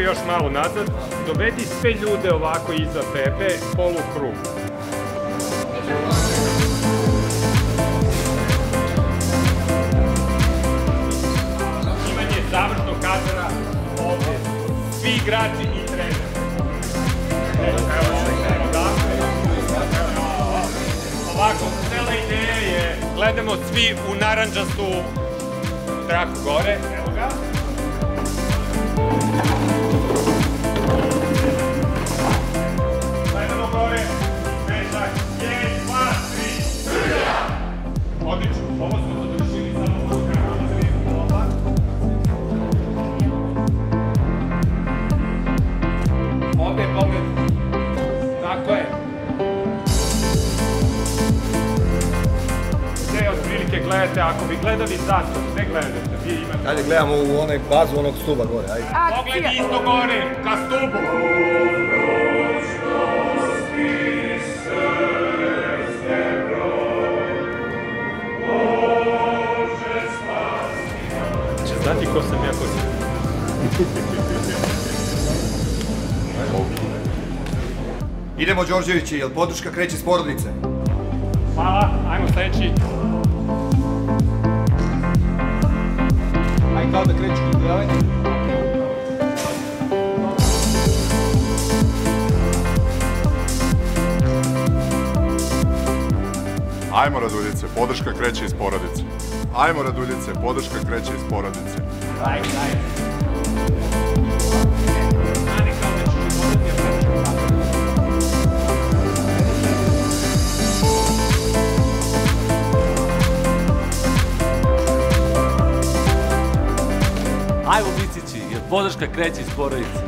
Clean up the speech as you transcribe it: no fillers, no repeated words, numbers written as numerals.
još malo nazad. Dovedi sve ljude ovako iza tebe, polukrug. Imanje završnog kadra ovdje. Svi igrači i trener. Ovako, cela ideja je, gledamo svi u naranđastu traku gore, evo ga. Gledamo gore, pešak, 1, 2, 3, Srbija! Odlično, ovo smo završili samo u kraju. Ovdje je pogled. Tako je. Gde otprilike gledate, ako bi gledali zato, gde gledate? Vi imate... Ajde, gledamo u onaj bazu onog stuba gore, ajde. Pogled isto gore, ka stubu. Će znati ko sam ja, ko sam. Idemo, Đorđevići, jel podrška kreće iz porodice? Hvala, ajmo sledeći. Ajde kao da kreću izdravanje. Ajmo, Raduljice, podrška kreće iz porodice. Ajmo, Raduljice, podrška kreće iz porodice. Ajde. Ajmo, Micići, jer podrška kreće iz porodice.